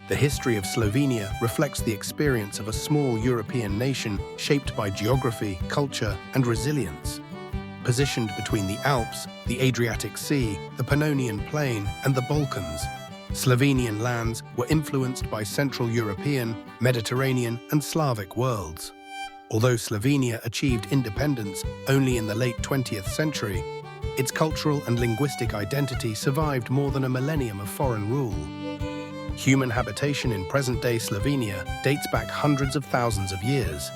The history of Slovenia reflects the experience of a small European nation shaped by geography, culture, and resilience. Positioned between the Alps, the Adriatic Sea, the Pannonian Plain, and the Balkans, Slovenian lands were influenced by Central European, Mediterranean, and Slavic worlds. Although Slovenia achieved independence only in the late 20th century, its cultural and linguistic identity survived more than a millennium of foreign rule. Human habitation in present-day Slovenia dates back hundreds of thousands of years.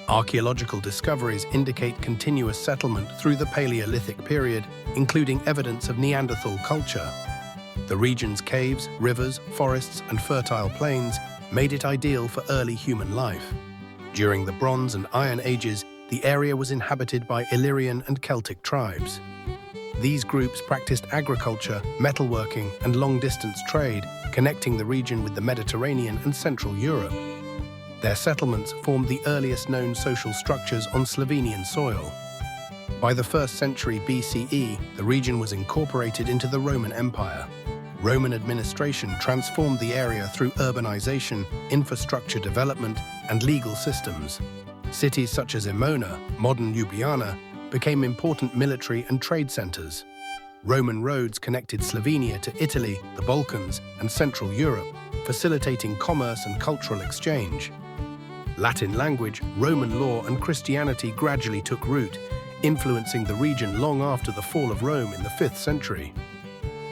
Archaeological discoveries indicate continuous settlement through the Paleolithic period, including evidence of Neanderthal culture. The region's caves, rivers, forests, and fertile plains made it ideal for early human life. During the Bronze and Iron Ages, the area was inhabited by Illyrian and Celtic tribes. These groups practiced agriculture, metalworking, and long-distance trade, connecting the region with the Mediterranean and Central Europe. Their settlements formed the earliest known social structures on Slovenian soil. By the 1st century BCE, the region was incorporated into the Roman Empire. Roman administration transformed the area through urbanization, infrastructure development, and legal systems. Cities such as Emona, modern Ljubljana, became important military and trade centers. Roman roads connected Slovenia to Italy, the Balkans, and Central Europe, facilitating commerce and cultural exchange. Latin language, Roman law, and Christianity gradually took root, influencing the region long after the fall of Rome in the 5th century.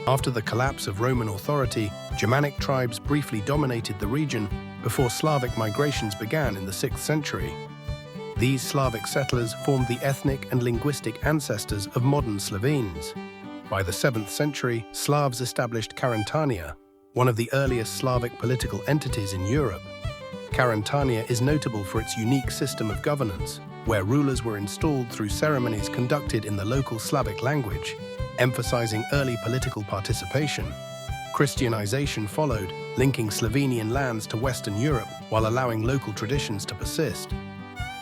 After the collapse of Roman authority, Germanic tribes briefly dominated the region before Slavic migrations began in the 6th century. These Slavic settlers formed the ethnic and linguistic ancestors of modern Slovenes. By the 7th century, Slavs established Carantania, one of the earliest Slavic political entities in Europe. Carantania is notable for its unique system of governance, where rulers were installed through ceremonies conducted in the local Slavic language, emphasizing early political participation. Christianization followed, linking Slovenian lands to Western Europe while allowing local traditions to persist.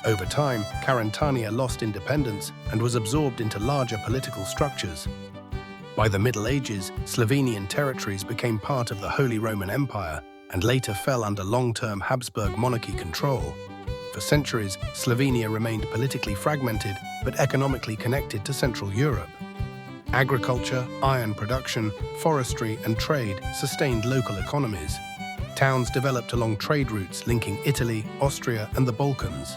Over time, Carantania lost independence and was absorbed into larger political structures. By the Middle Ages, Slovenian territories became part of the Holy Roman Empire and later fell under long-term Habsburg Monarchy control. For centuries, Slovenia remained politically fragmented but economically connected to Central Europe. Agriculture, iron production, forestry, and trade sustained local economies. Towns developed along trade routes linking Italy, Austria, and the Balkans.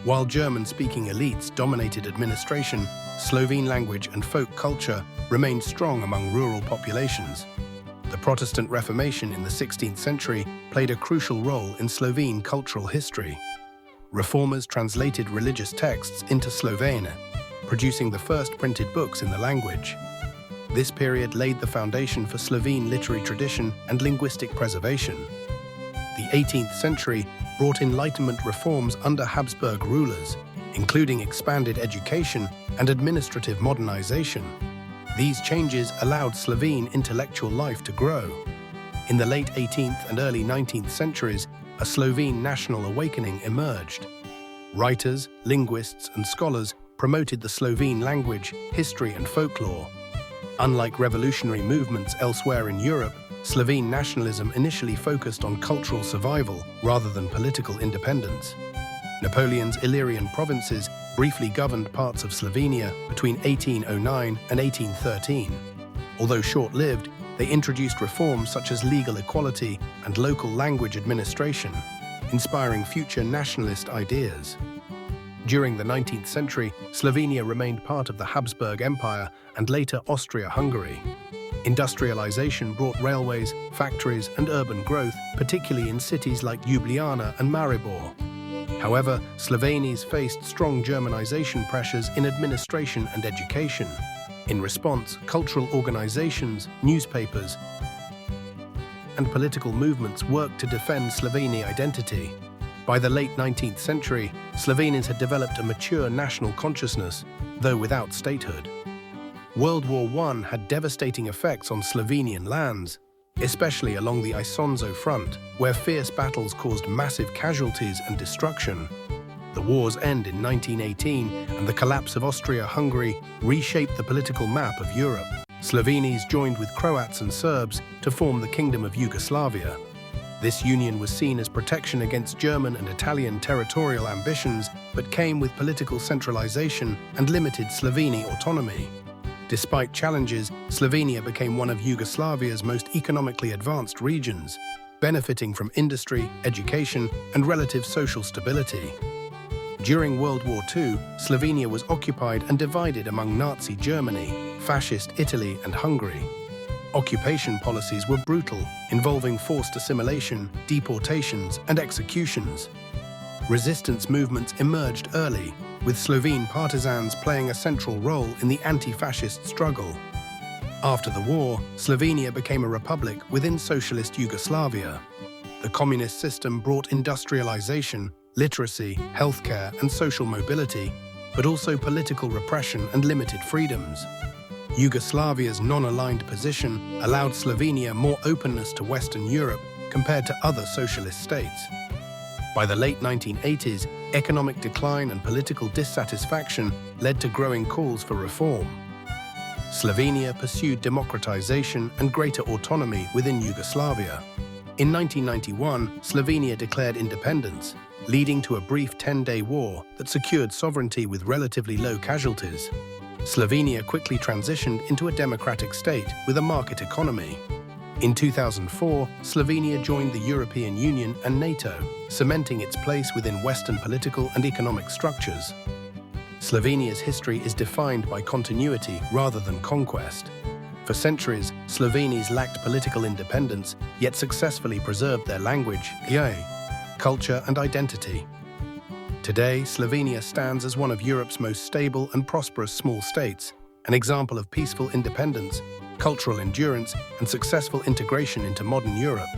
While German-speaking elites dominated administration, Slovene language and folk culture remained strong among rural populations. The Protestant Reformation in the 16th century played a crucial role in Slovene cultural history. Reformers translated religious texts into Slovene, producing the first printed books in the language. This period laid the foundation for Slovene literary tradition and linguistic preservation. The 18th century brought Enlightenment reforms under Habsburg rulers, including expanded education and administrative modernization. These changes allowed Slovene intellectual life to grow. In the late 18th and early 19th centuries, a Slovene national awakening emerged. Writers, linguists, and scholars promoted the Slovene language, history, and folklore. Unlike revolutionary movements elsewhere in Europe, Slovene nationalism initially focused on cultural survival rather than political independence. Napoleon's Illyrian provinces briefly governed parts of Slovenia between 1809 and 1813. Although short-lived, they introduced reforms such as legal equality and local language administration, inspiring future nationalist ideas. During the 19th century, Slovenia remained part of the Habsburg Empire and later Austria-Hungary. Industrialization brought railways, factories, and urban growth, particularly in cities like Ljubljana and Maribor. However, Slovenes faced strong Germanization pressures in administration and education. In response, cultural organizations, newspapers, and political movements worked to defend Slovene identity. By the late 19th century, Slovenes had developed a mature national consciousness, though without statehood. World War I had devastating effects on Slovenian lands, especially along the Isonzo front, where fierce battles caused massive casualties and destruction. The war's end in 1918 and the collapse of Austria-Hungary reshaped the political map of Europe. Slovenes joined with Croats and Serbs to form the Kingdom of Yugoslavia. This union was seen as protection against German and Italian territorial ambitions, but came with political centralization and limited Slovene autonomy. Despite challenges, Slovenia became one of Yugoslavia's most economically advanced regions, benefiting from industry, education, and relative social stability. During World War II, Slovenia was occupied and divided among Nazi Germany, Fascist Italy, and Hungary. Occupation policies were brutal, involving forced assimilation, deportations, and executions. Resistance movements emerged early, with Slovene partisans playing a central role in the anti-fascist struggle. After the war, Slovenia became a republic within socialist Yugoslavia. The communist system brought industrialization, literacy, healthcare, and social mobility, but also political repression and limited freedoms. Yugoslavia's non-aligned position allowed Slovenia more openness to Western Europe compared to other socialist states. By the late 1980s, economic decline and political dissatisfaction led to growing calls for reform. Slovenia pursued democratization and greater autonomy within Yugoslavia. In 1991, Slovenia declared independence, leading to a brief 10-day war that secured sovereignty with relatively low casualties. Slovenia quickly transitioned into a democratic state with a market economy. In 2004, Slovenia joined the European Union and NATO, cementing its place within Western political and economic structures. Slovenia's history is defined by continuity rather than conquest. For centuries, Slovenes lacked political independence, yet successfully preserved their language, culture, and identity. Today, Slovenia stands as one of Europe's most stable and prosperous small states, an example of peaceful independence, cultural endurance, and successful integration into modern Europe.